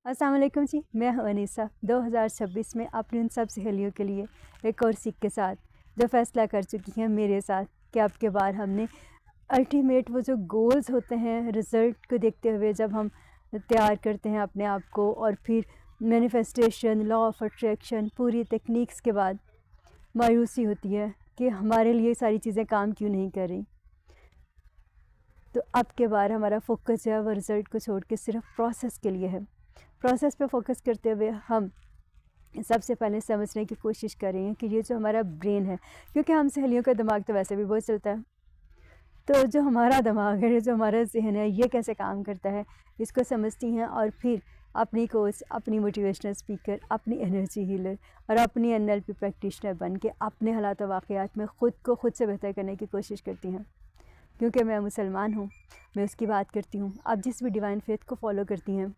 अस्सलाम वालेकुम जी, मैं हूं अनीसा। 2026 में अपनी उन सब सहेलियों के लिए एक और सीख के साथ जो फ़ैसला कर चुकी हैं मेरे साथ कि अब के बार हमने अल्टीमेट वो जो गोल्स होते हैं रिज़ल्ट को देखते हुए जब हम तैयार करते हैं अपने आप को और फिर मैनिफेस्टेशन, लॉ ऑफ अट्रैक्शन, पूरी टेक्निक्स के बाद मायूसी होती है कि हमारे लिए सारी चीज़ें काम क्यों नहीं कर रही। तो अब के बार हमारा फोकस जो है वो रिज़ल्ट को छोड़ के सिर्फ प्रोसेस के लिए है। प्रोसेस पे फोकस करते हुए हम सबसे पहले समझने की कोशिश कर रहे हैं कि ये जो हमारा ब्रेन है, क्योंकि हम सहेलियों का दिमाग तो वैसे भी बहुत चलता है, तो जो हमारा दिमाग है, जो हमारा जहन है, ये कैसे काम करता है इसको समझती हैं और फिर अपनी कोच, अपनी मोटिवेशनल स्पीकर, अपनी एनर्जी हीलर और अपनी NLP प्रैक्टिशनर बन के अपने हालात व वाक़यात में ख़ुद को ख़ुद से बेहतर करने की कोशिश करती हैं। क्योंकि मैं मुसलमान हूँ, मैं उसकी बात करती हूँ। आप जिस भी डिवाइन फेथ को फॉलो करती हैं,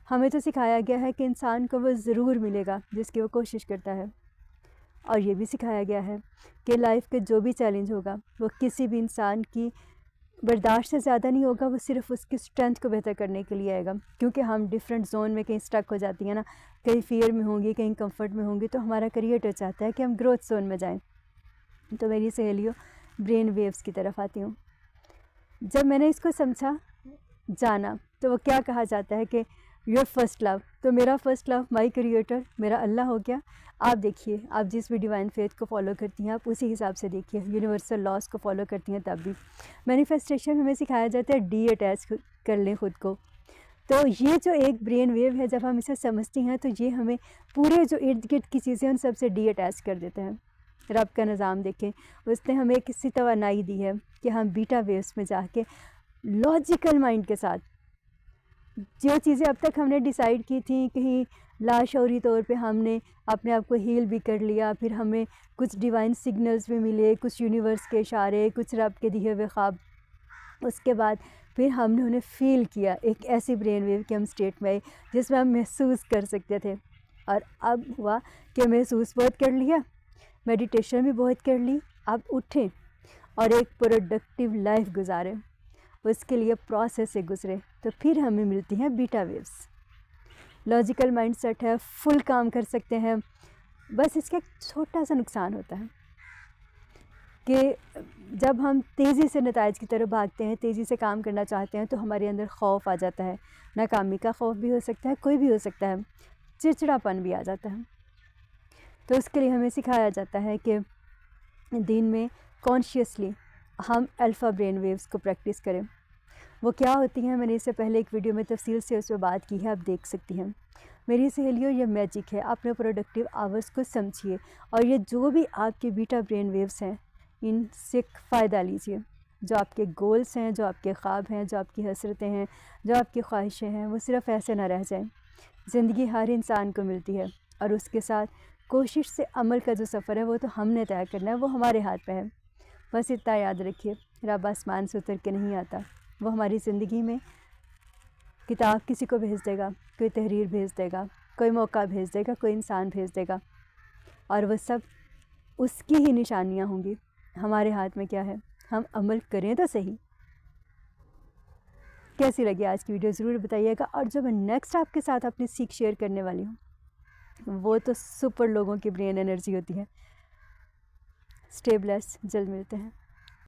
हमें तो सिखाया गया है कि इंसान को वो ज़रूर मिलेगा जिसकी वो कोशिश करता है, और ये भी सिखाया गया है कि लाइफ के जो भी चैलेंज होगा वो किसी भी इंसान की बर्दाश्त से ज़्यादा नहीं होगा, वो सिर्फ उसकी स्ट्रेंथ को बेहतर करने के लिए आएगा। क्योंकि हम डिफरेंट जोन में कहीं स्टक हो जाती हैं ना, कहीं फियर में होंगी, कहीं कंफर्ट में होंगी, तो हमारा क्रिएटर चाहता है कि हम ग्रोथ जोन में जाएं। तो मेरी सहेलियों, ब्रेन वेव्स की तरफ आती हूँ। जब मैंने इसको समझा, जाना, तो वो क्या कहा जाता है कि योर फर्स्ट लव, तो मेरा फर्स्ट लव माई क्रिएटर, मेरा अल्लाह हो गया। आप देखिए, आप जिस भी डिवाइन फेथ को फॉलो करती हैं आप उसी हिसाब से देखिए, यूनिवर्सल लॉस को फॉलो करती हैं तब भी। मैनिफेस्टेशन में हमें सिखाया जाता है डी अटैच कर लें खुद को। तो ये जो एक ब्रेन वेव है, जब हम इसे समझती हैं तो ये हमें पूरे जो इर्द गिर्द की चीज़ें उन सबसे डी अटैच कर देते हैं। रब का निज़ाम देखें, उसने हमें एक ऐसी तवानाई दी है कि हम बीटा वेव्स में जाके लॉजिकल माइंड के साथ जो चीज़ें अब तक हमने डिसाइड की थी, कहीं लाशऊरी तौर पे हमने अपने आप को हील भी कर लिया, फिर हमें कुछ डिवाइन सिग्नल्स भी मिले, कुछ यूनिवर्स के इशारे, कुछ रब के दिए हुए ख्वाब। उसके बाद फिर हमने उन्हें फ़ील किया, एक ऐसी ब्रेन वेव के हम स्टेट में आए जिसमें हम महसूस कर सकते थे। और अब हुआ कि महसूस बहुत कर लिया, मेडिटेशन भी बहुत कर ली, अब उठें और एक प्रोडक्टिव लाइफ गुजारें। उसके लिए प्रोसेस से गुजरे तो फिर हमें मिलती हैं बीटा वेव्स। लॉजिकल माइंडसेट है, फुल काम कर सकते हैं, बस इसका एक छोटा सा नुकसान होता है कि जब हम तेज़ी से नताइज की तरफ भागते हैं, तेज़ी से काम करना चाहते हैं, तो हमारे अंदर खौफ आ जाता है। नाकामी का खौफ भी हो सकता है, कोई भी हो सकता है, चिड़चिड़ापन भी आ जाता है। तो उसके लिए हमें सिखाया जाता है कि दिन में कॉन्शियसली हम अल्फ़ा ब्रेन वेव्स को प्रैक्टिस करें। वो क्या होती हैं, मैंने इससे पहले एक वीडियो में तफसील से उस पर बात की है, आप देख सकती हैं। मेरी सहेलियों, ये मैजिक है, अपने प्रोडक्टिव आवर्स को समझिए और ये जो भी आपके बीटा ब्रेन वेव्स हैं इनसे फ़ायदा लीजिए। जो आपके गोल्स हैं, जो आपके ख्वाब हैं, जो आपकी हसरतें हैं, जो आपकी ख्वाहिशें हैं, वो सिर्फ़ ऐसे ना रह जाएं। ज़िंदगी हर इंसान को मिलती है और उसके साथ कोशिश से अमल का जो सफ़र है वो तो हमने तय करना है, वो हमारे हाथ में है। बस इतना याद रखिए, रब आसमान से उतर के नहीं आता, वो हमारी ज़िंदगी में किताब किसी को भेज देगा, कोई तहरीर भेज देगा, कोई मौका भेज देगा, कोई इंसान भेज देगा, और वो सब उसकी ही निशानियाँ होंगी। हमारे हाथ में क्या है, हम अमल करें तो सही। कैसी लगी आज की वीडियो ज़रूर बताइएगा। और जो मैं नेक्स्ट आपके साथ अपनी सीख शेयर करने वाली हूँ वो तो सुपर लोगों की ब्रेन एनर्जी होती है। स्टे ब्लेस्ड, जल्द मिलते हैं।